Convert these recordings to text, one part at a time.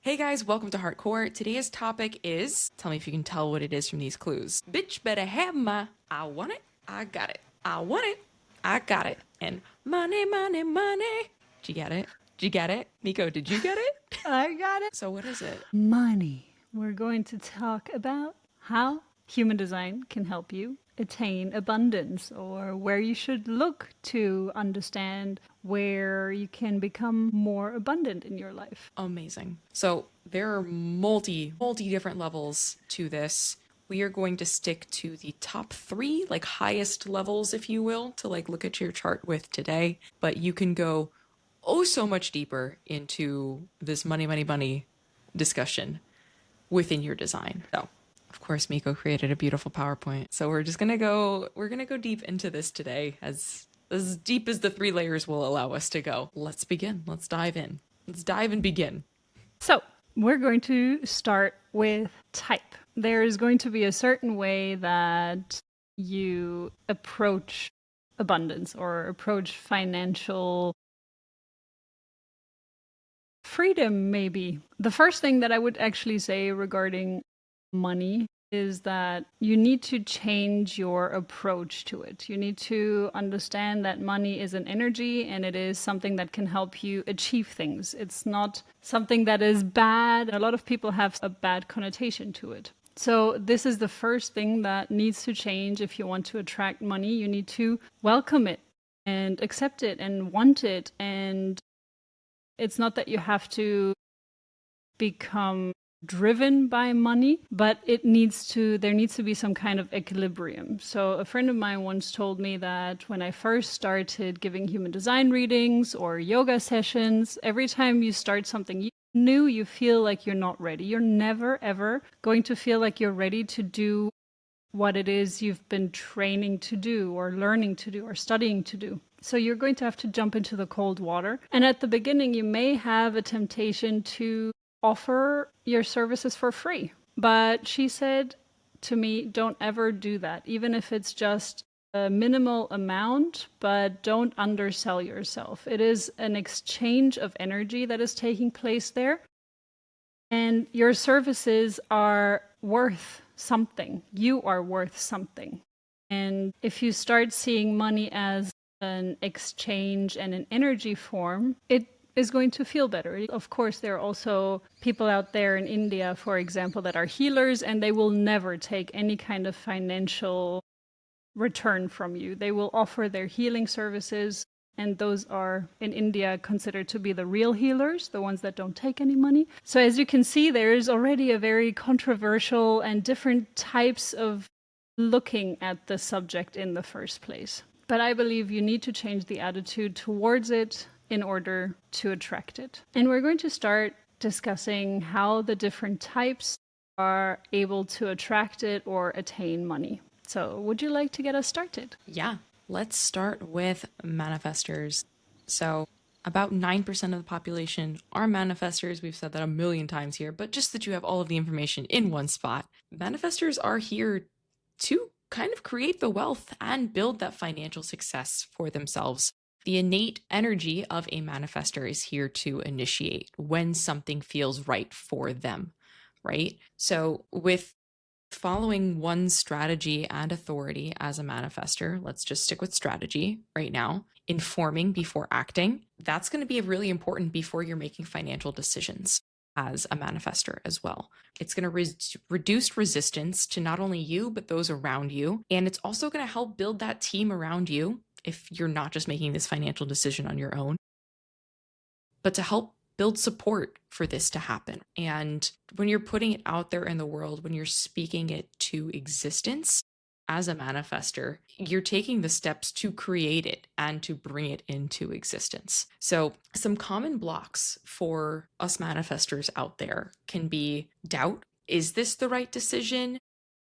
Hey guys, welcome to Hardcore. Today's topic is, tell me if you can tell what it is from these clues. Bitch better have my, I want it, I got it. I want it, I got it. And money, money, money. Did you get it? Did you get it? Nico, did you get it? I got it. So what is it? Money. We're going to talk about how human design can help you attain abundance, or where you should look to understand where you can become more abundant in your life. Amazing. So there are multi different levels to this. We are going to stick to the top 3, like highest levels, if you will, to like look at your chart with today. But you can go so much deeper into this money discussion within your design. So, of course, Miko created a beautiful PowerPoint. So we're gonna go deep into this today, as deep as the 3 layers will allow us to go. Let's begin. Let's dive in. Let's dive and begin. So, we're going to start with type. There is going to be a certain way that you approach abundance or approach financial freedom, maybe. The first thing that I would actually say regarding money is that you need to change your approach to it. You need to understand that money is an energy and it is something that can help you achieve things. It's not something that is bad. A lot of people have a bad connotation to it. So this is the first thing that needs to change. If you want to attract money, you need to welcome it and accept it and want it. And it's not that you have to become driven by money, but there needs to be some kind of equilibrium. So a friend of mine once told me that when I first started giving human design readings or yoga sessions, every time you start something new, you feel like you're not ready. You're never ever going to feel like you're ready to do what it is you've been training to do or learning to do or studying to do. So you're going to have to jump into the cold water. And at the beginning, you may have a temptation to offer your services for free. But she said to me, don't ever do that, even if it's just a minimal amount, but don't undersell yourself. It is an exchange of energy that is taking place there. And your services are worth something. You are worth something. And if you start seeing money as an exchange and an energy form, it is going to feel better. Of course, there are also people out there in India, for example, that are healers, and they will never take any kind of financial return from you. They will offer their healing services, and those are in India considered to be the real healers, the ones that don't take any money. So as you can see, there is already a very controversial and different types of looking at the subject in the first place. But I believe you need to change the attitude towards it in order to attract it. And we're going to start discussing how the different types are able to attract it or attain money. So would you like to get us started? Yeah, let's start with manifestors. So about 9% of the population are manifestors. We've said that a million times here, but just that you have all of the information in one spot. Manifestors are here to kind of create the wealth and build that financial success for themselves. The innate energy of a manifestor is here to initiate when something feels right for them, right? So with following one strategy and authority as a manifestor, let's just stick with strategy right now, informing before acting, that's going to be really important before you're making financial decisions as a manifestor as well. It's going to reduce resistance to not only you, but those around you. And it's also going to help build that team around you if you're not just making this financial decision on your own, but to help build support for this to happen. And when you're putting it out there in the world, when you're speaking it to existence as a manifestor, you're taking the steps to create it and to bring it into existence. So some common blocks for us manifestors out there can be doubt. Is this the right decision?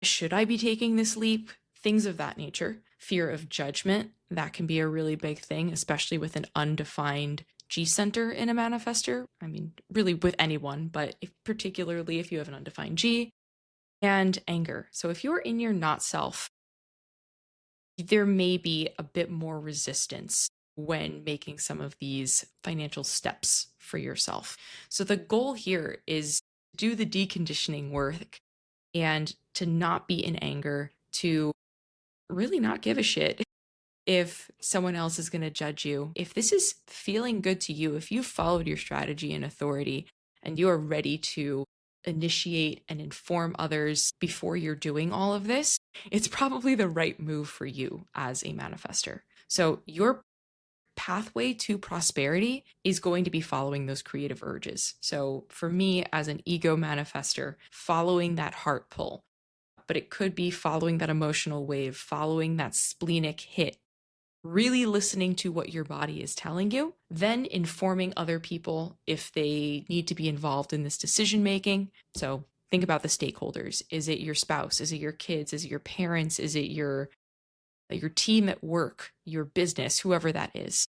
Should I be taking this leap? Things of that nature. Fear of judgment, that can be a really big thing, especially with an undefined G center in a manifestor. I mean, really with anyone, but particularly if you have an undefined G. And anger. So if you're in your not self, there may be a bit more resistance when making some of these financial steps for yourself. So the goal here is do the deconditioning work and to not be in anger, to really not give a shit if someone else is going to judge you. If this is feeling good to you, if you've followed your strategy and authority and you are ready to initiate and inform others before you're doing all of this, it's probably the right move for you as a manifester. So your pathway to prosperity is going to be following those creative urges. So for me as an ego manifester, following that heart pull, but it could be following that emotional wave, following that splenic hit, really listening to what your body is telling you, then informing other people if they need to be involved in this decision making. So think about the stakeholders. Is it your spouse? Is it your kids? Is it your parents? Is it your team at work, your business, whoever that is?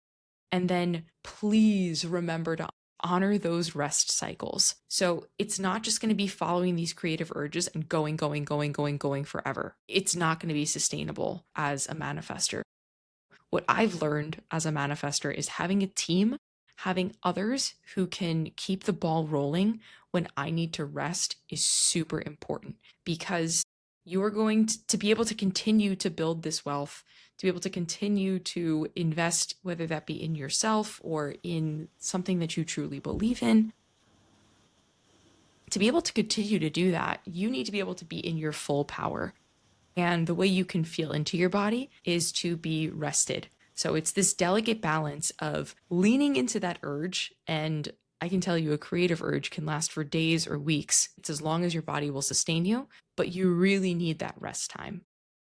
And then please remember to honor those rest cycles. So it's not just going to be following these creative urges and going forever. It's not going to be sustainable as a manifester. What I've learned as a manifester is having a team, having others who can keep the ball rolling when I need to rest is super important, because you are going to be able to continue to build this wealth, to be able to continue to invest, whether that be in yourself or in something that you truly believe in. To be able to continue to do that, you need to be able to be in your full power. And the way you can feel into your body is to be rested. So it's this delicate balance of leaning into that urge. And I can tell you a creative urge can last for days or weeks. It's as long as your body will sustain you, but you really need that rest time.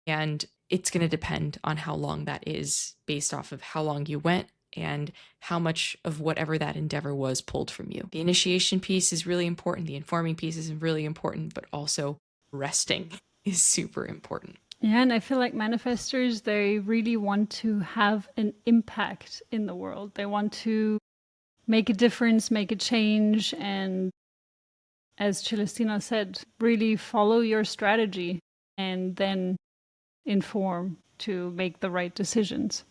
And it's going to depend on how long that is based off of how long you went and how much of whatever that endeavor was pulled from you. The initiation piece is really important. The informing piece is really important, but also resting is super important. Yeah, and I feel like manifestors, they really want to have an impact in the world. They want to make a difference, make a change, and as Celestina said, really follow your strategy and then inform to make the right decisions.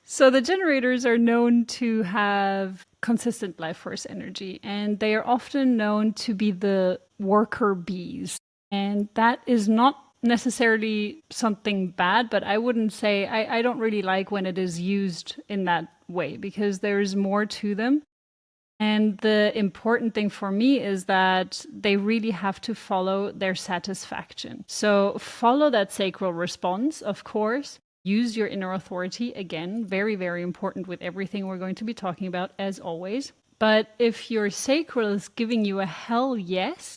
So the generators are known to have consistent life force energy, and they are often known to be the worker bees. And that is not necessarily something bad, but I wouldn't say, I don't really like when it is used in that way, because there's more to them. And the important thing for me is that they really have to follow their satisfaction. So follow that sacral response, of course. Use your inner authority, again, very, very important with everything we're going to be talking about, as always. But if your sacral is giving you a hell yes,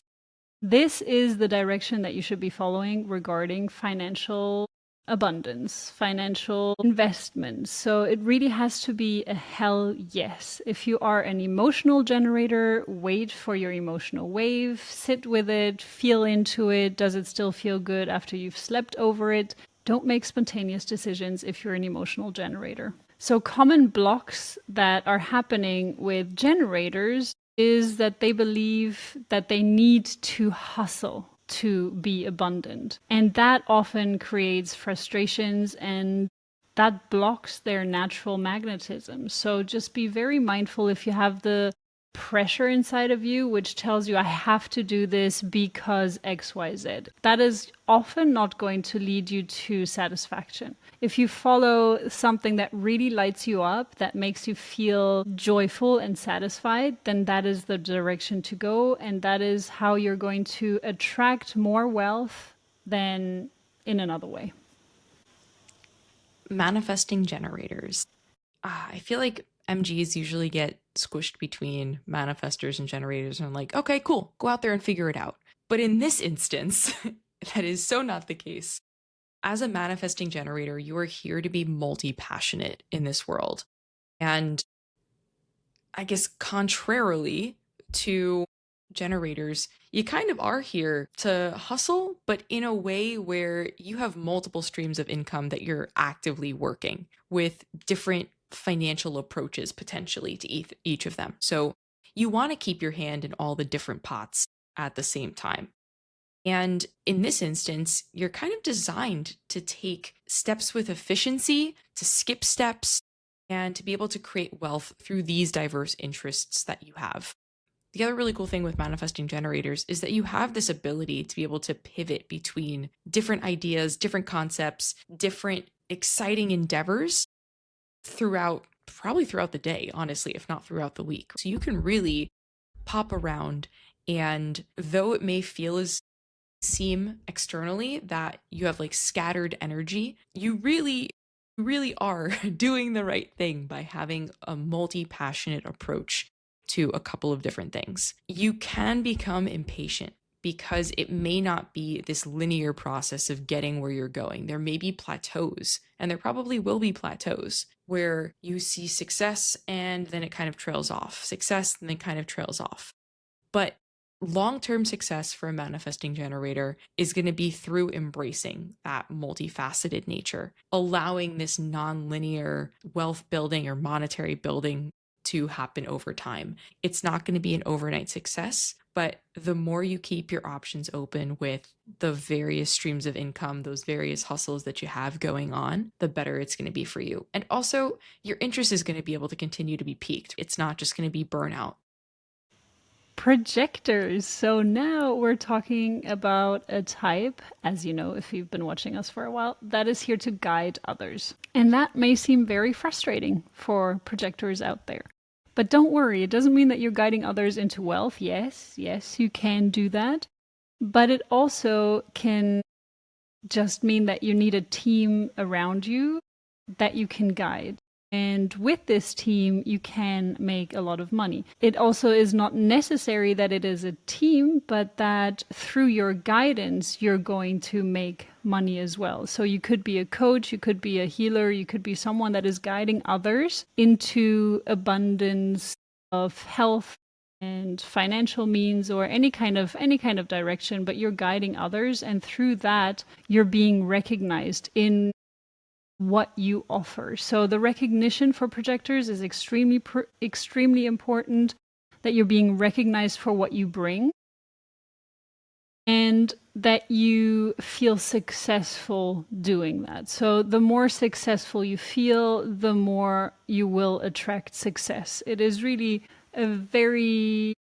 this is the direction that you should be following regarding financial abundance, financial investments. So it really has to be a hell yes. If you are an emotional generator, wait for your emotional wave, sit with it, feel into it. Does it still feel good after you've slept over it? Don't make spontaneous decisions if you're an emotional generator. So common blocks that are happening with generators is that they believe that they need to hustle to be abundant. And that often creates frustrations, and that blocks their natural magnetism. So just be very mindful if you have the pressure inside of you which tells you I have to do this because XYZ. That is often not going to lead you to satisfaction. If you follow something that really lights you up, that makes you feel joyful and satisfied, then that is the direction to go, and that is how you're going to attract more wealth than in another way. Manifesting generators. I feel like MGs usually get squished between manifestors and generators, and I'm like, okay, cool, go out there and figure it out. But in this instance, that is so not the case. As a manifesting generator, you are here to be multi-passionate in this world. And I guess contrarily to generators, you kind of are here to hustle, but in a way where you have multiple streams of income that you're actively working with different financial approaches potentially to each of them. So you want to keep your hand in all the different pots at the same time. And in this instance, you're kind of designed to take steps with efficiency, to skip steps, and to be able to create wealth through these diverse interests that you have. The other really cool thing with manifesting generators is that you have this ability to be able to pivot between different ideas, different concepts, different exciting endeavors probably throughout the day, honestly, if not throughout the week. So you can really pop around, and though it may seem externally that you have like scattered energy, you really are doing the right thing by having a multi-passionate approach to a couple of different things. You can become impatient because it may not be this linear process of getting where you're going. There may be plateaus, and there probably will be plateaus where you see success and then it kind of trails off, success and then kind of trails off. But long-term success for a manifesting generator is going to be through embracing that multifaceted nature, allowing this non-linear wealth building or monetary building to happen over time. It's not going to be an overnight success, but the more you keep your options open with the various streams of income, those various hustles that you have going on, the better it's going to be for you. And also, your interest is going to be able to continue to be piqued. It's not just going to be burnout. Projectors. So now we're talking about a type, as you know, if you've been watching us for a while, that is here to guide others. And that may seem very frustrating for projectors out there. But don't worry, it doesn't mean that you're guiding others into wealth. Yes, you can do that. But it also can just mean that you need a team around you that you can guide. And with this team, you can make a lot of money. It also is not necessary that it is a team, but that through your guidance, you're going to make money as well. So you could be a coach, you could be a healer, you could be someone that is guiding others into abundance of health and financial means, or any kind of direction, but you're guiding others, and through that you're being recognized in what you offer. So the recognition for projectors is extremely important, that you're being recognized for what you bring and that you feel successful doing that. So the more successful you feel, the more you will attract success. It is really a very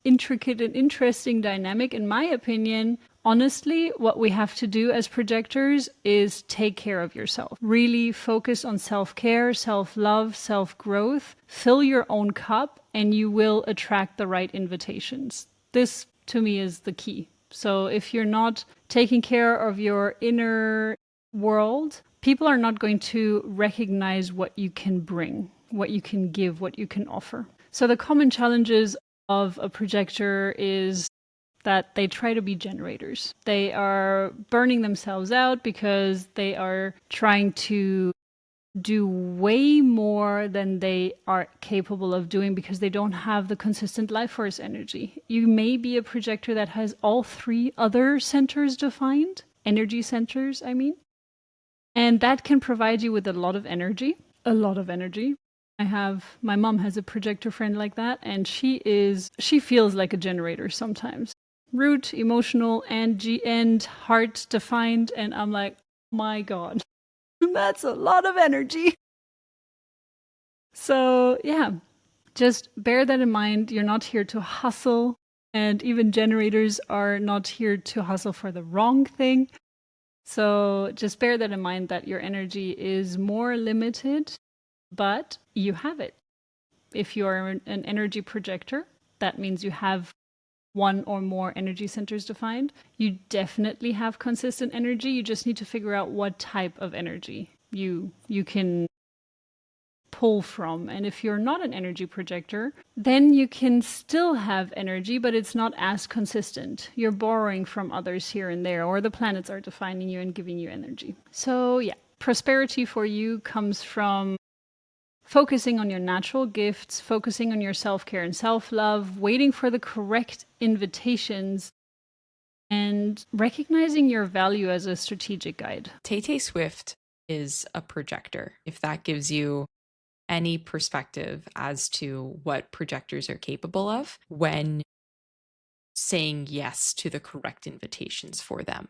intricate and interesting dynamic, in my opinion. Honestly, what we have to do as projectors is take care of yourself. Really focus on self-care, self-love, self-growth. Fill your own cup and you will attract the right invitations. This, to me, is the key. So if you're not taking care of your inner world, people are not going to recognize what you can bring, what you can give, what you can offer. So the common challenges of a projector is that they try to be generators. They are burning themselves out because they are trying to do way more than they are capable of doing because they don't have the consistent life force energy. You may be a projector that has all three other centers defined, energy centers, I mean. And that can provide you with a lot of energy, a lot of energy. My mom has a projector friend like that, and she feels like a generator sometimes. Root, emotional, and heart defined, and I'm like, oh my God, that's a lot of energy. So yeah, just bear that in mind. You're not here to hustle, and even generators are not here to hustle for the wrong thing. So just bear that in mind, that your energy is more limited, but you have it. If you are an energy projector, that means you have one or more energy centers defined. You definitely have consistent energy. You just need to figure out what type of energy you can pull from. And if you're not an energy projector, then you can still have energy, but it's not as consistent. You're borrowing from others here and there, or the planets are defining you and giving you energy. So yeah, prosperity for you comes from focusing on your natural gifts, focusing on your self-care and self-love, waiting for the correct invitations, and recognizing your value as a strategic guide. Tay Swift is a projector, if that gives you any perspective as to what projectors are capable of when saying yes to the correct invitations for them.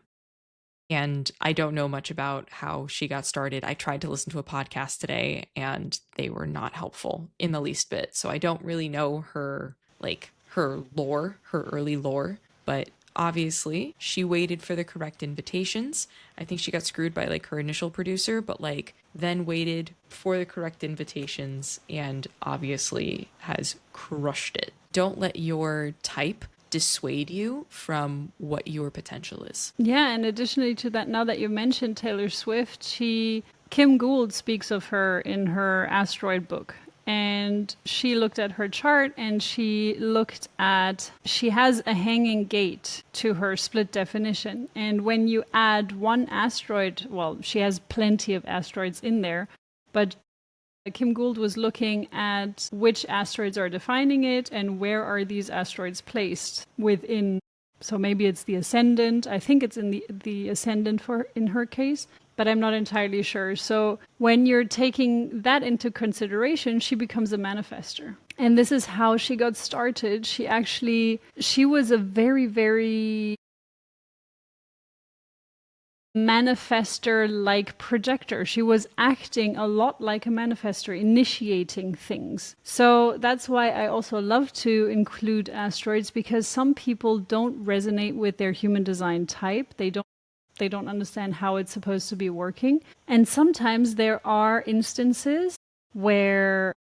And I don't know much about how she got started. I tried to listen to a podcast today and they were not helpful in the least bit. So I don't really know her, like her lore, her early lore, but obviously she waited for the correct invitations. I think she got screwed by like her initial producer, but like then waited for the correct invitations and obviously has crushed it. Don't let your type dissuade you from what your potential is. Yeah, and additionally to that, now that you mentioned Taylor Swift, Kim Gould speaks of her in her asteroid book. And she looked at her chart and she has a hanging gate to her split definition. And when you add one asteroid, well, she has plenty of asteroids in there, but Kim Gould was looking at which asteroids are defining it and where are these asteroids placed within. So maybe it's the ascendant. I think it's in the ascendant for in her case, but I'm not entirely sure. So when you're taking that into consideration, she becomes a manifestor. And this is how she got started. She was a very, very manifestor like projector. She was acting a lot like a manifestor, initiating things. So that's why I also love to include asteroids, because some people don't resonate with their human design type. They don't understand how it's supposed to be working. And sometimes there are instances where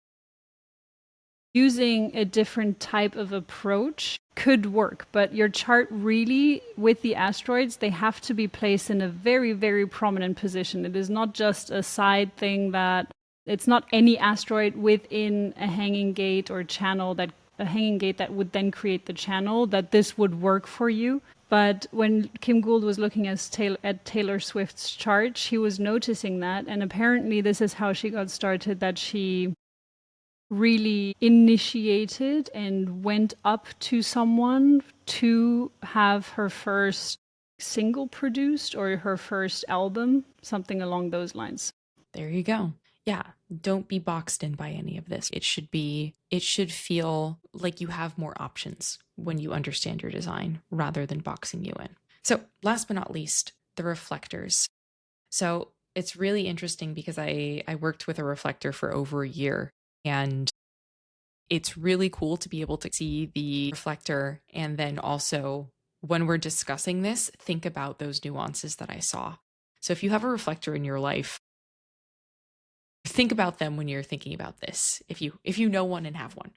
using a different type of approach could work, but your chart really, with the asteroids, they have to be placed in a very, very prominent position. It is not just a side thing that it's not any asteroid within a hanging gate or channel that a hanging gate that would then create the channel that this would work for you. But when Kim Gould was looking at Taylor Swift's chart, she was noticing that, and apparently this is how she got started, that she really initiated and went up to someone to have her first single produced or her first album, something along those lines. There you go. Yeah, don't be boxed in by any of this. It should feel like you have more options when you understand your design rather than boxing you in. So, last but not least, the reflectors. So, it's really interesting because I worked with a reflector for over a year, and it's really cool to be able to see the reflector and then also when we're discussing this, think about those nuances that I saw. So if you have a reflector in your life, think about them when you're thinking about this. If you know one and have one.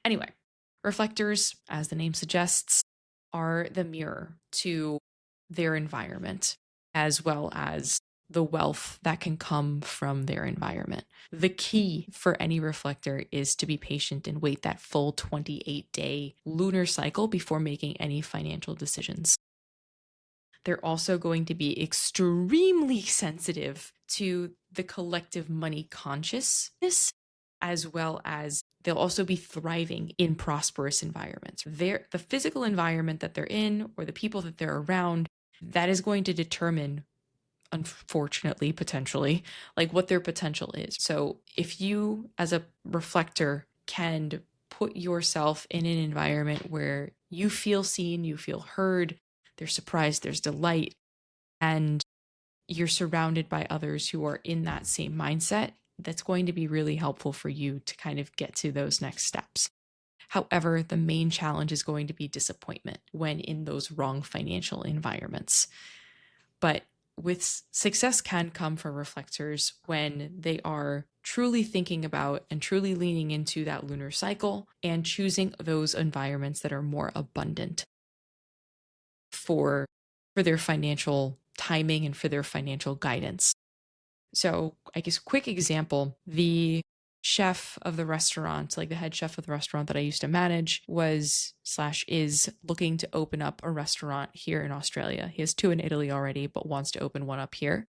Anyway, reflectors, as the name suggests, are the mirror to their environment as well as the wealth that can come from their environment. The key for any reflector is to be patient and wait that full 28-day lunar cycle before making any financial decisions. They're also going to be extremely sensitive to the collective money consciousness, as well as they'll also be thriving in prosperous environments. The physical environment that they're in or the people that they're around, that is going to determine, unfortunately, potentially, like what their potential is. So if you, as a reflector, can put yourself in an environment where you feel seen, you feel heard, there's surprise, there's delight, and you're surrounded by others who are in that same mindset, that's going to be really helpful for you to kind of get to those next steps. However, the main challenge is going to be disappointment when in those wrong financial environments. But with success can come for reflectors when they are truly thinking about and truly leaning into that lunar cycle and choosing those environments that are more abundant for their financial timing and for their financial guidance. So, I guess quick example, the chef of the restaurant, like the head chef of the restaurant that I used to manage is looking to open up a restaurant here in Australia. He has two in Italy already, but wants to open one up here.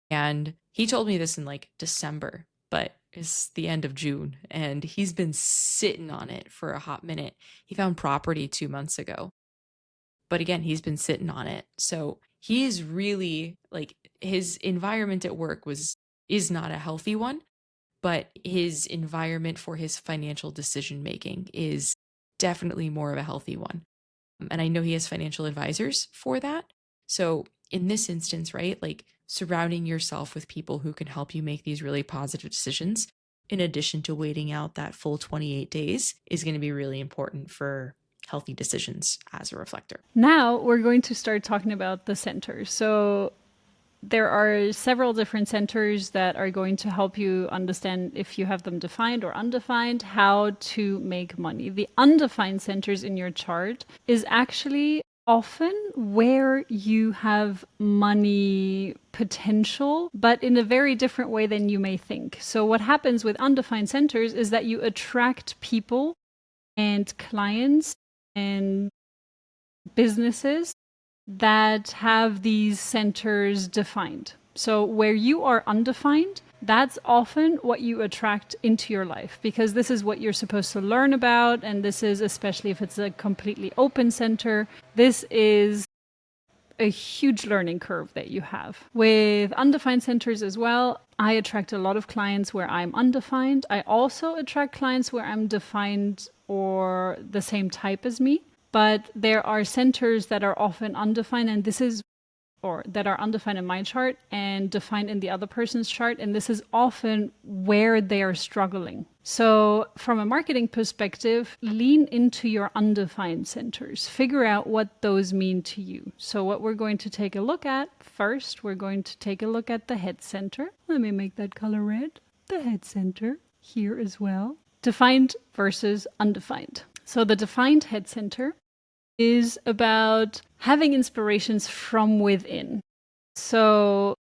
And he told me this in like December, but it's the end of June and he's been sitting on it for a hot minute. He found property 2 months ago. But again, he's been sitting on it. So he is really like his environment at work is not a healthy one, but his environment for his financial decision making is definitely more of a healthy one. And I know he has financial advisors for that. So in this instance, right, like surrounding yourself with people who can help you make these really positive decisions, in addition to waiting out that full 28 days, is going to be really important for healthy decisions as a reflector. Now we're going to start talking about the centers. So there are several different centers that are going to help you understand, if you have them defined or undefined, how to make money. The undefined centers in your chart is actually often where you have money potential, but in a very different way than you may think. So what happens with undefined centers is that you attract people and clients and businesses that have these centers defined. So where you are undefined, that's often what you attract into your life, because this is what you're supposed to learn about. And this is, especially if it's a completely open center, this is a huge learning curve that you have. With undefined centers as well, I attract a lot of clients where I'm undefined. I also attract clients where I'm defined or the same type as me. But there are centers that are often undefined, and this is, or that are undefined in my chart and defined in the other person's chart. And this is often where they are struggling. So from a marketing perspective, lean into your undefined centers. Figure out what those mean to you. So what we're going to take a look at first, we're going to take a look at the head center. Let me make that color red. The head center here as well. Defined versus undefined. So the defined head center is about having inspirations from within. So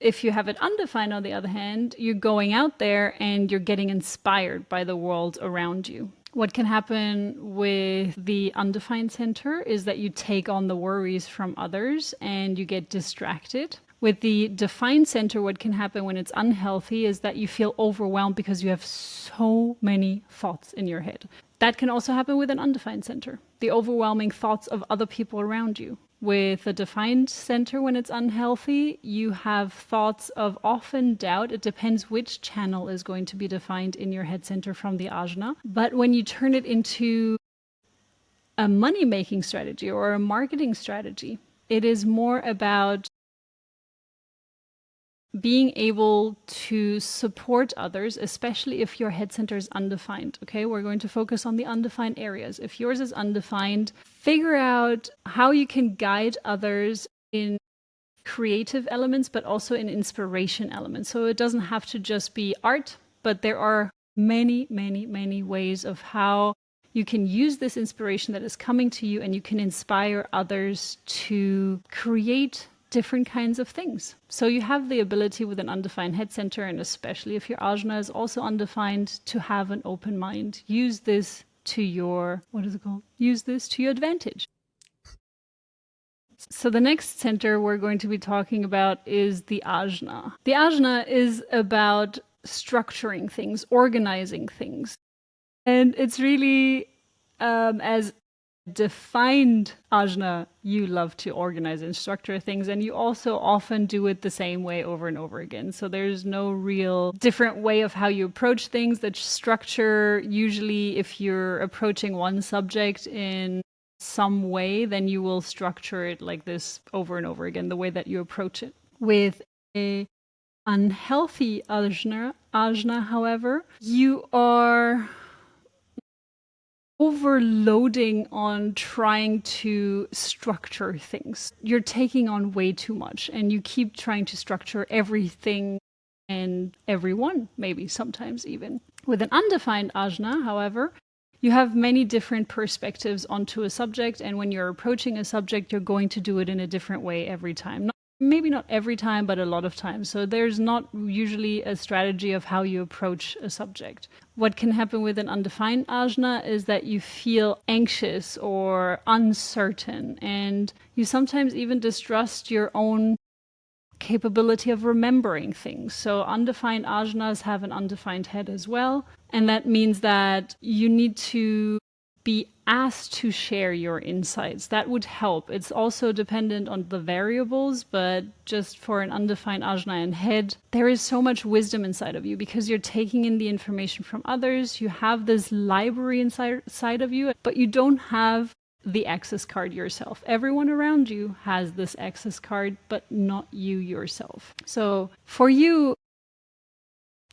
if you have it undefined, on the other hand, you're going out there and you're getting inspired by the world around you. What can happen with the undefined center is that you take on the worries from others and you get distracted. With the defined center, what can happen when it's unhealthy is that you feel overwhelmed because you have so many thoughts in your head. That can also happen with an undefined center, the overwhelming thoughts of other people around you. With a defined center, when it's unhealthy, you have thoughts of often doubt. It depends which channel is going to be defined in your head center from the Ajna. But when you turn it into a money-making strategy or a marketing strategy, it is more about being able to support others, especially if your head center is undefined. Okay, we're going to focus on the undefined areas. If yours is undefined, figure out how you can guide others in creative elements, but also in inspiration elements. So it doesn't have to just be art, but there are many, many, many ways of how you can use this inspiration that is coming to you, and you can inspire others to create different kinds of things. So you have the ability with an undefined head center, and especially if your Ajna is also undefined, to have an open mind. Use this to your, what is it called? Use this to your advantage. So the next center we're going to be talking about is the Ajna. The Ajna is about structuring things, organizing things. And it's really, as defined Ajna, you love to organize and structure things, and you also often do it the same way over and over again. So there's no real different way of how you approach things. The structure, usually if you're approaching one subject in some way, then you will structure it like this over and over again, the way that you approach it. With a unhealthy Ajna, however, you are overloading on trying to structure things. You're taking on way too much, and you keep trying to structure everything and everyone, maybe sometimes even. With an undefined Ajna, however, you have many different perspectives onto a subject, and when you're approaching a subject, you're going to do it in a different way every time. Maybe not every time, but a lot of times. So there's not usually a strategy of how you approach a subject. What can happen with an undefined Ajna is that you feel anxious or uncertain, and you sometimes even distrust your own capability of remembering things. So undefined Ajnas have an undefined head as well. And that means that you need to be asked to share your insights. That would help. It's also dependent on the variables, but just for an undefined Ajna and head, there is so much wisdom inside of you because you're taking in the information from others. You have this library inside of you, but you don't have the access card yourself. Everyone around you has this access card, but not you yourself. So for you,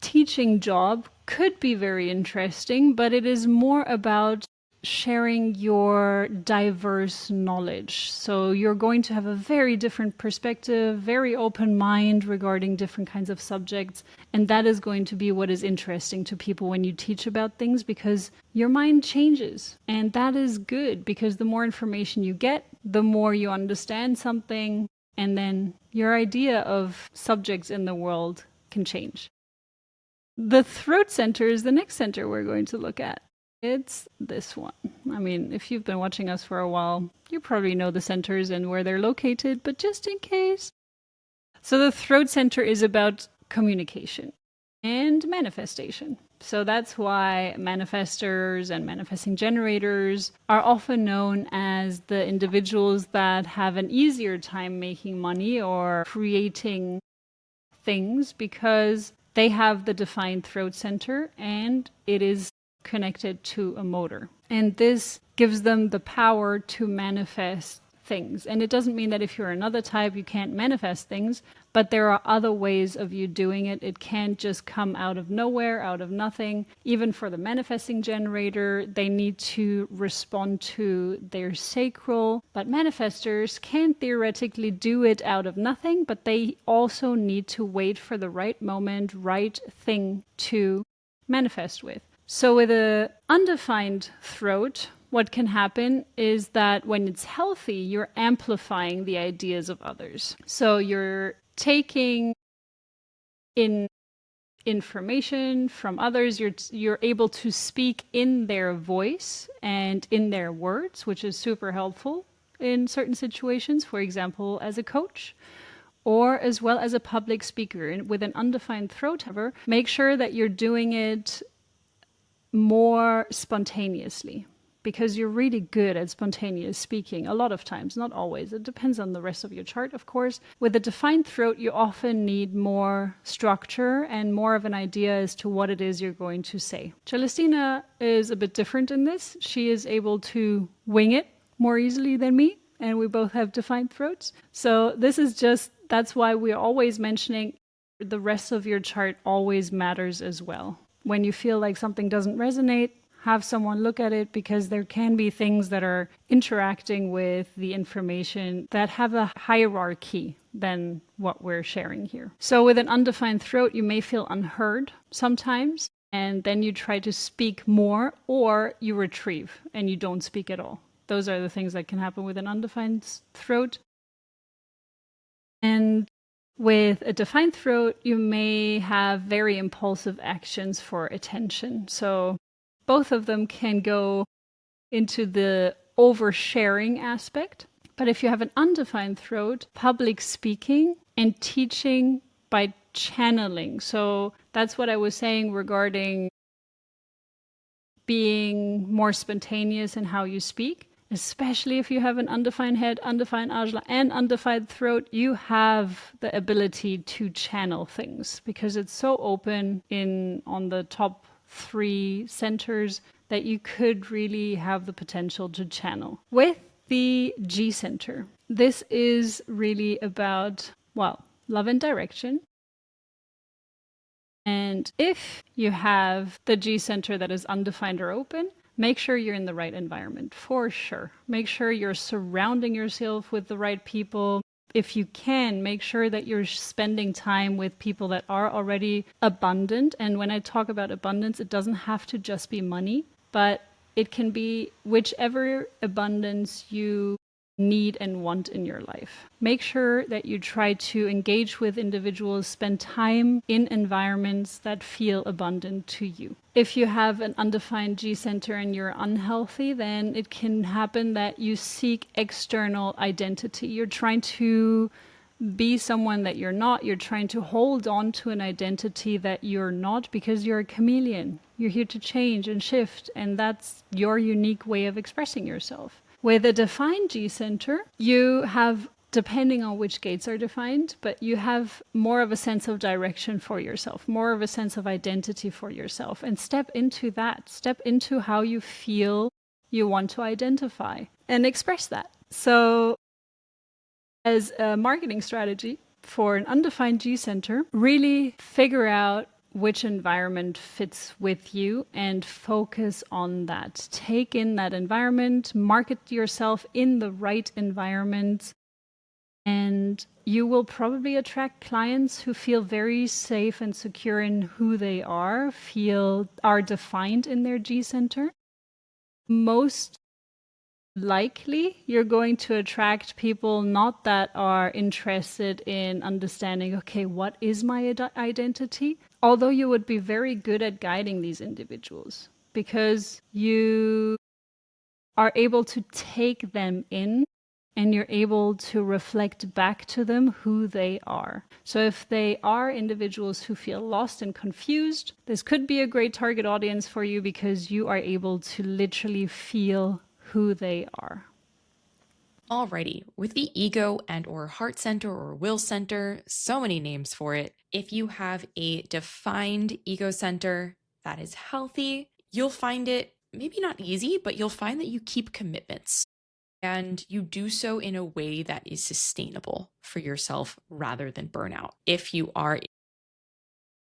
teaching job could be very interesting, but it is more about sharing your diverse knowledge. So you're going to have a very different perspective, very open mind regarding different kinds of subjects. And that is going to be what is interesting to people when you teach about things, because your mind changes. And that is good, because the more information you get, the more you understand something. And then your idea of subjects in the world can change. The throat center is the next center we're going to look at. It's this one. I mean, if you've been watching us for a while, you probably know the centers and where they're located, but just in case. So the throat center is about communication and manifestation. So that's why manifestors and manifesting generators are often known as the individuals that have an easier time making money or creating things, because they have the defined throat center and it is connected to a motor. And this gives them the power to manifest things. And it doesn't mean that if you're another type, you can't manifest things, but there are other ways of you doing it. It can't just come out of nowhere, out of nothing. Even for the manifesting generator, they need to respond to their sacral. But manifestors can theoretically do it out of nothing, but they also need to wait for the right moment, right thing to manifest with. So with an undefined throat, what can happen is that when it's healthy, you're amplifying the ideas of others. So you're taking in information from others, you're able to speak in their voice and in their words, which is super helpful in certain situations, for example, as a coach, or as well as a public speaker. And with an undefined throat, however, make sure that you're doing it more spontaneously, because you're really good at spontaneous speaking a lot of times, not always. It depends on the rest of your chart, of course. With a defined throat, you often need more structure and more of an idea as to what it is you're going to say. Celestina is a bit different in this. She is able to wing it more easily than me, and we both have defined throats. So this is just, that's why we're always mentioning the rest of your chart always matters as well. When you feel like something doesn't resonate, have someone look at it, because there can be things that are interacting with the information that have a hierarchy than what we're sharing here. So with an undefined throat, you may feel unheard sometimes, and then you try to speak more, or you retrieve and you don't speak at all. Those are the things that can happen with an undefined throat. And with a defined throat, you may have very impulsive actions for attention. So both of them can go into the oversharing aspect. But if you have an undefined throat, public speaking and teaching by channeling. So that's what I was saying regarding being more spontaneous in how you speak. Especially if you have an undefined head, undefined Ajna, and undefined throat, you have the ability to channel things, because it's so open on the top 3 centers that you could really have the potential to channel. With the G center, this is really about, well, love and direction. And if you have the G center that is undefined or open, make sure you're in the right environment, for sure. Make sure you're surrounding yourself with the right people. If you can, make sure that you're spending time with people that are already abundant. And when I talk about abundance, it doesn't have to just be money, but it can be whichever abundance you need and want in your life. Make sure that you try to engage with individuals, spend time in environments that feel abundant to you. If you have an undefined G center and you're unhealthy, then it can happen that you seek external identity. You're trying to be someone that you're not. You're trying to hold on to an identity that you're not, because you're a chameleon. You're here to change and shift, and that's your unique way of expressing yourself. With a defined G center, you have, depending on which gates are defined, but you have more of a sense of direction for yourself, more of a sense of identity for yourself, and step into that. Step into how you feel you want to identify. and express that. So, as a marketing strategy for an undefined G center, really figure out which environment fits with you and focus on that. Take in that environment, market yourself in the right environment, and you will probably attract clients who feel very safe and secure in who they are, are defined in their G center. Most likely you're going to attract people not that are interested in understanding, okay, what is my identity? Although you would be very good at guiding these individuals because you are able to take them in and you're able to reflect back to them who they are. So if they are individuals who feel lost and confused, this could be a great target audience for you because you are able to literally feel who they are. Alrighty, with the ego and or heart center or will center, so many names for it. If you have a defined ego center that is healthy, you'll find it maybe not easy, but you'll find that you keep commitments and you do so in a way that is sustainable for yourself rather than burnout. If you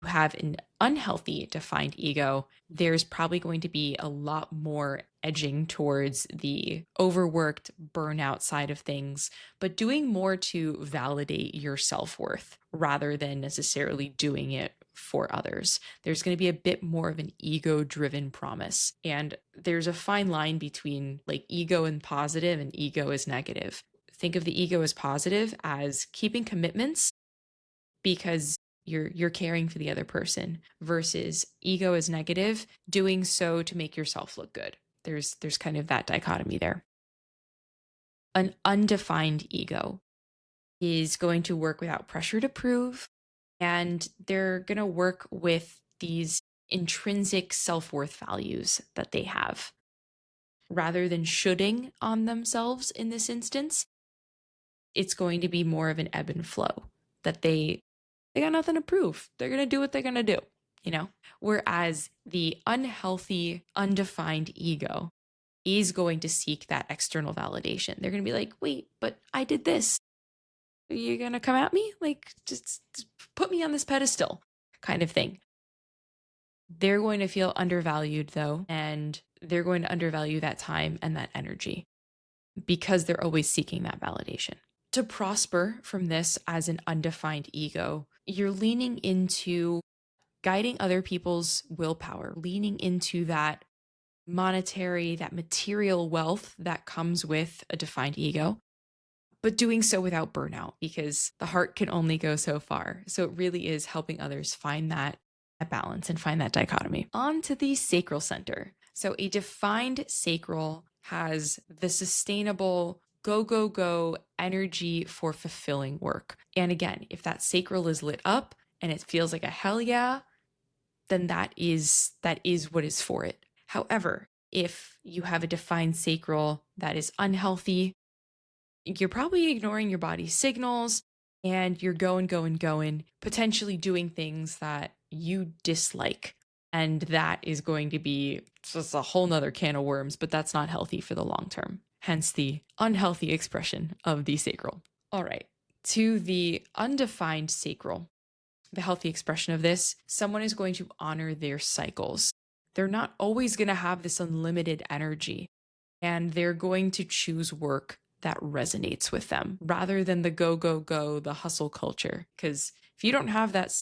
have an unhealthy defined ego, there's probably going to be a lot more edging towards the overworked burnout side of things, but doing more to validate your self-worth rather than necessarily doing it for others. There's going to be a bit more of an ego-driven promise. And there's a fine line between like ego and positive and ego is negative. Think of the ego as positive as keeping commitments because you're caring for the other person versus ego is negative, doing so to make yourself look good. There's kind of that dichotomy there. An undefined ego is going to work without pressure to prove, and they're going to work with these intrinsic self-worth values that they have. Rather than shoulding on themselves in this instance, it's going to be more of an ebb and flow that they got nothing to prove. They're going to do what they're going to do, you know? Whereas the unhealthy, undefined ego is going to seek that external validation. They're going to be like, wait, but I did this. Are you going to come at me? Like, just put me on this pedestal kind of thing. They're going to feel undervalued though, and they're going to undervalue that time and that energy because they're always seeking that validation. To prosper from this as an undefined ego, you're leaning into guiding other people's willpower, leaning into that monetary, that material wealth that comes with a defined ego, but doing so without burnout because the heart can only go so far. So it really is helping others find that balance and find that dichotomy. On to the sacral center. So a defined sacral has the sustainable go, go, go energy for fulfilling work. And again, if that sacral is lit up and it feels like a hell yeah, then that is what is for it. However, if you have a defined sacral that is unhealthy, you're probably ignoring your body's signals and you're going, potentially doing things that you dislike. And that is going to be just a whole nother can of worms, but that's not healthy for the long term. Hence the unhealthy expression of the sacral. All right, to the undefined sacral, the healthy expression of this, someone is going to honor their cycles. They're not always going to have this unlimited energy, and they're going to choose work that resonates with them rather than the go, go, go, the hustle culture. Because if you don't have that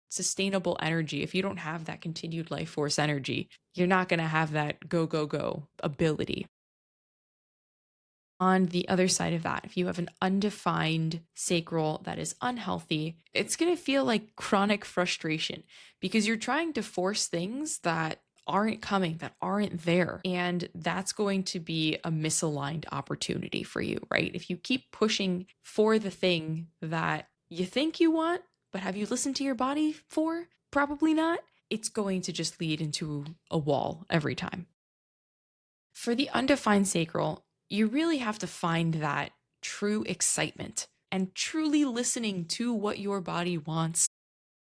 sustainable energy, if you don't have that continued life force energy, you're not going to have that go, go, go ability. On the other side of that, if you have an undefined sacral that is unhealthy, it's going to feel like chronic frustration because you're trying to force things that aren't coming, that aren't there. And that's going to be a misaligned opportunity for you, right? If you keep pushing for the thing that you think you want, but have you listened to your body for? Probably not. It's going to just lead into a wall every time. For the undefined sacral, you really have to find that true excitement and truly listening to what your body wants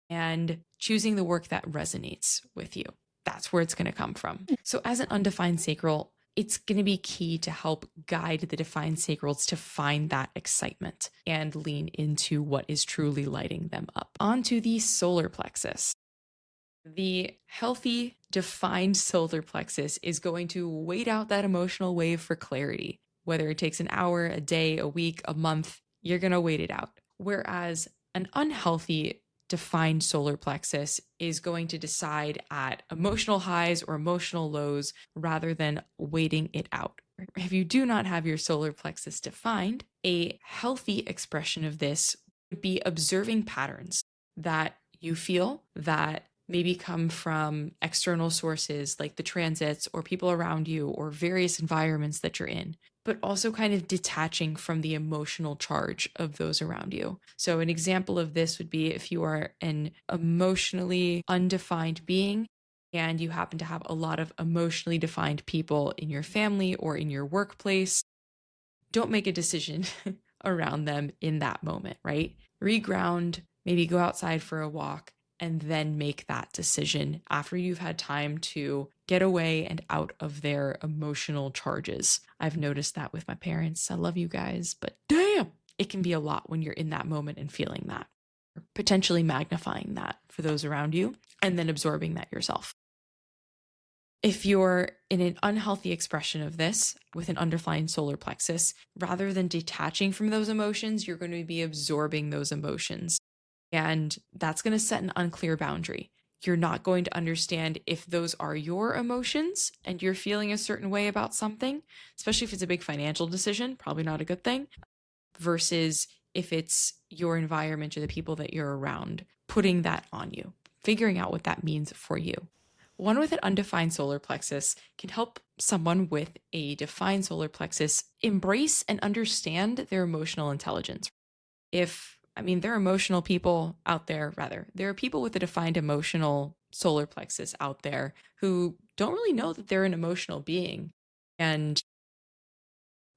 and choosing the work that resonates with you. That's where it's going to come from. So as an undefined sacral, it's going to be key to help guide the defined sacrals to find that excitement and lean into what is truly lighting them up. Onto the solar plexus. The healthy, defined solar plexus is going to wait out that emotional wave for clarity. Whether it takes an hour, a day, a week, a month, you're going to wait it out. Whereas an unhealthy, defined solar plexus is going to decide at emotional highs or emotional lows rather than waiting it out. If you do not have your solar plexus defined, a healthy expression of this would be observing patterns that you feel that maybe come from external sources like the transits or people around you or various environments that you're in, but also kind of detaching from the emotional charge of those around you. So, an example of this would be if you are an emotionally undefined being and you happen to have a lot of emotionally defined people in your family or in your workplace, don't make a decision around them in that moment, right? Reground, maybe go outside for a walk, and then make that decision after you've had time to get away and out of their emotional charges. I've noticed that with my parents. I love you guys, but damn, it can be a lot when you're in that moment and feeling that, or potentially magnifying that for those around you, and then absorbing that yourself. If you're in an unhealthy expression of this with an undefined solar plexus, rather than detaching from those emotions, you're going to be absorbing those emotions. And that's going to set an unclear boundary. You're not going to understand if those are your emotions and you're feeling a certain way about something, especially if it's a big financial decision, probably not a good thing, versus if it's your environment or the people that you're around putting that on you, figuring out what that means for you. One with an undefined solar plexus can help someone with a defined solar plexus embrace and understand their emotional intelligence. There are emotional people out there, there are people with a defined emotional solar plexus out there who don't really know that they're an emotional being. And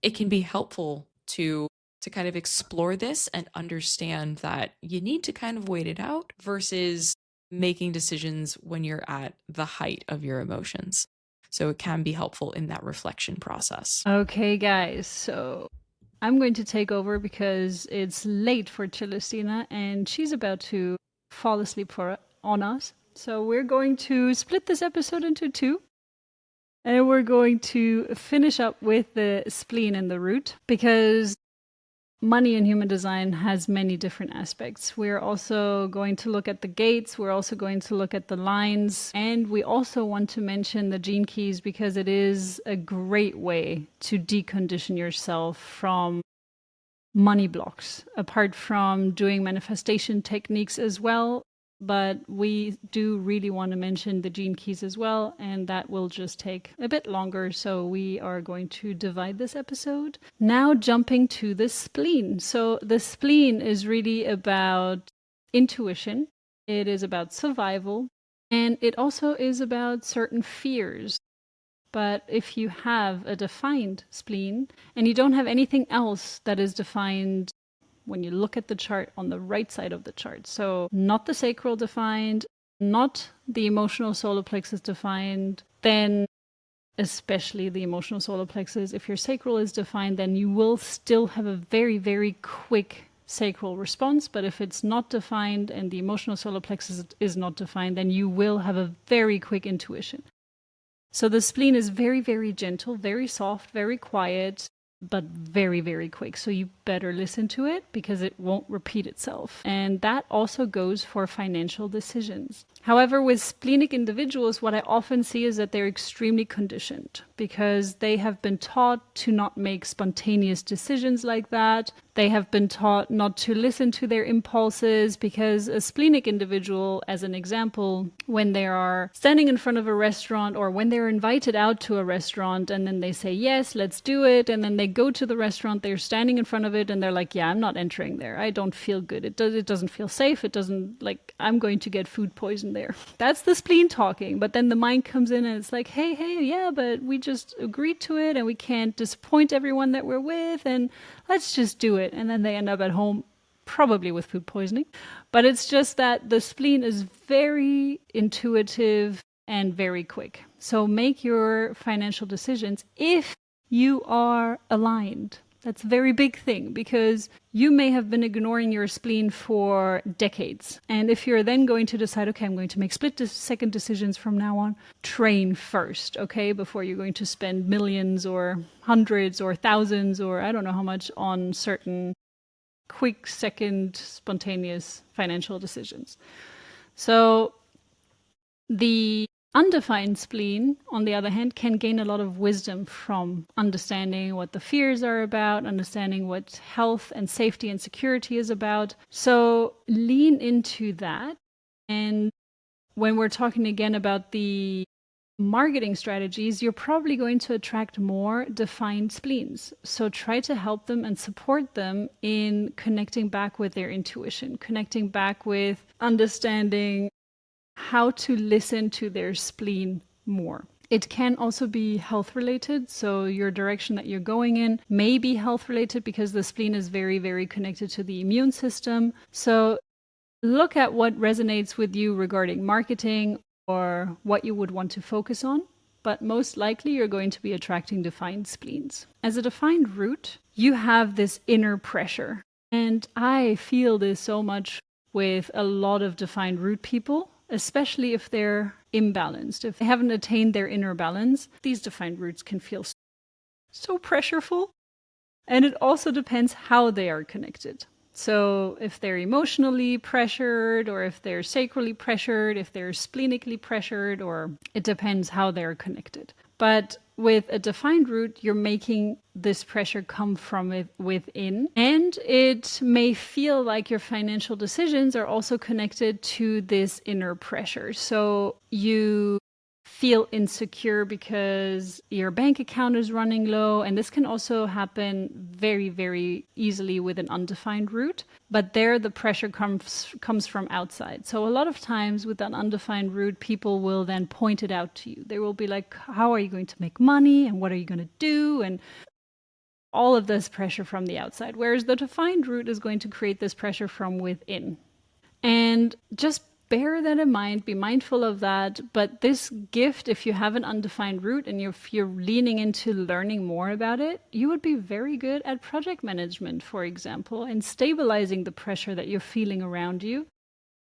it can be helpful to kind of explore this and understand that you need to kind of wait it out versus making decisions when you're at the height of your emotions. So it can be helpful in that reflection process. Okay, guys, so I'm going to take over because it's late for Celestina and she's about to fall asleep on us. So we're going to split this episode into two. And we're going to finish up with the spleen and the root because money in human design has many different aspects. We're also going to look at the gates, we're also going to look at the lines, and we also want to mention the gene keys because it is a great way to decondition yourself from money blocks, apart from doing manifestation techniques as well. But we do really want to mention the gene keys as well, and that will just take a bit longer. So we are going to divide this episode. Now jumping to the spleen. So the spleen is really about intuition. It is about survival, and it also is about certain fears. But if you have a defined spleen and you don't have anything else that is defined when you look at the chart on the right side of the chart. So not the sacral defined, not the emotional solar plexus defined, then especially the emotional solar plexus. If your sacral is defined, then you will still have a very, very quick sacral response. But if it's not defined and the emotional solar plexus is not defined, then you will have a very quick intuition. So the spleen is very, very gentle, very soft, very quiet, but very, very quick. So you better listen to it because it won't repeat itself. And that also goes for financial decisions. However, with splenic individuals, what I often see is that they're extremely conditioned because they have been taught to not make spontaneous decisions like that. They have been taught not to listen to their impulses because a splenic individual, as an example, when they are standing in front of a restaurant or when they're invited out to a restaurant and then they say, yes, let's do it. And then they go to the restaurant, they're standing in front of it and they're like, yeah, I'm not entering there. I don't feel good. It doesn't feel safe. It doesn't, like, I'm going to get food poison there. That's the spleen talking. But then the mind comes in and it's like, hey, yeah, but we just agreed to it and we can't disappoint everyone that we're with and let's just do it. And then they end up at home probably with food poisoning. But it's just that the spleen is very intuitive and very quick. So make your financial decisions if you are aligned. That's a very big thing because you may have been ignoring your spleen for decades. And if you're then going to decide, okay, I'm going to make split-second decisions from now on, train first, okay, before you're going to spend millions or hundreds or thousands or I don't know how much on certain quick second spontaneous financial decisions. So the undefined spleen, on the other hand, can gain a lot of wisdom from understanding what the fears are about, understanding what health and safety and security is about. So lean into that. And when we're talking again about the marketing strategies, you're probably going to attract more defined spleens. So try to help them and support them in connecting back with their intuition, connecting back with understanding how to listen to their spleen more. It can also be health related. So your direction that you're going in may be health related because the spleen is very, very connected to the immune system. So look at what resonates with you regarding marketing or what you would want to focus on. But most likely you're going to be attracting defined spleens. As a defined root, you have this inner pressure. And I feel this so much with a lot of defined root people, especially if they're imbalanced, if they haven't attained their inner balance. These defined roots can feel so pressureful. And it also depends how they are connected. So if they're emotionally pressured, or if they're sacrally pressured, if they're spleenically pressured, or it depends how they're connected. But with a defined root, you're making this pressure come from within. And it may feel like your financial decisions are also connected to this inner pressure. So you feel insecure because your bank account is running low. And this can also happen very, very easily with an undefined root. But there the pressure comes from outside. So a lot of times with an undefined root, people will then point it out to you. They will be like, how are you going to make money? And what are you going to do? And all of this pressure from the outside. Whereas the defined root is going to create this pressure from within. And just bear that in mind, be mindful of that. But this gift, if you have an undefined root and if you're leaning into learning more about it, you would be very good at project management, for example, and stabilizing the pressure that you're feeling around you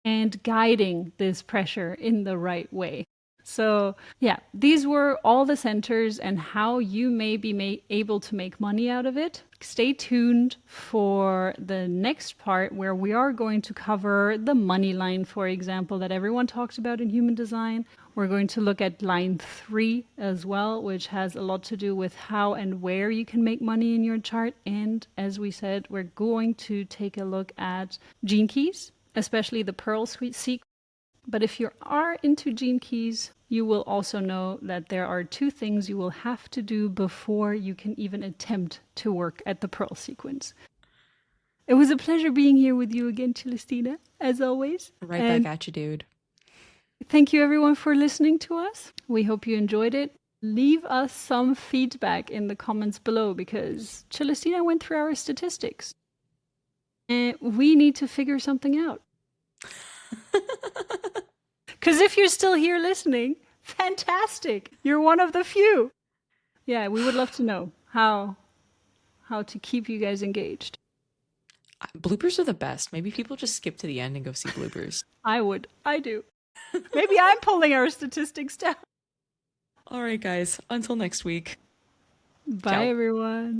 and guiding this pressure in the right way. So yeah, these were all the centers and how you may be able to make money out of it. Stay tuned for the next part where we are going to cover the money line, for example, that everyone talks about in human design. We're going to look at line 3 as well, which has a lot to do with how and where you can make money in your chart. And as we said, we're going to take a look at gene keys, especially the Pearl sequence. But if you are into gene keys, you will also know that there are 2 things you will have to do before you can even attempt to work at the Pearl sequence. It was a pleasure being here with you again, Celestina, as always. Right back at you, dude. Thank you everyone for listening to us. We hope you enjoyed it. Leave us some feedback in the comments below because Celestina went through our statistics. And we need to figure something out. Because if you're still here listening, fantastic. You're one of the few. Yeah, we would love to know how to keep you guys engaged. Bloopers are the best. Maybe people just skip to the end and go see bloopers. I would. I do. Maybe I'm pulling our statistics down. All right, guys. Until next week. Bye, Ciao. everyone.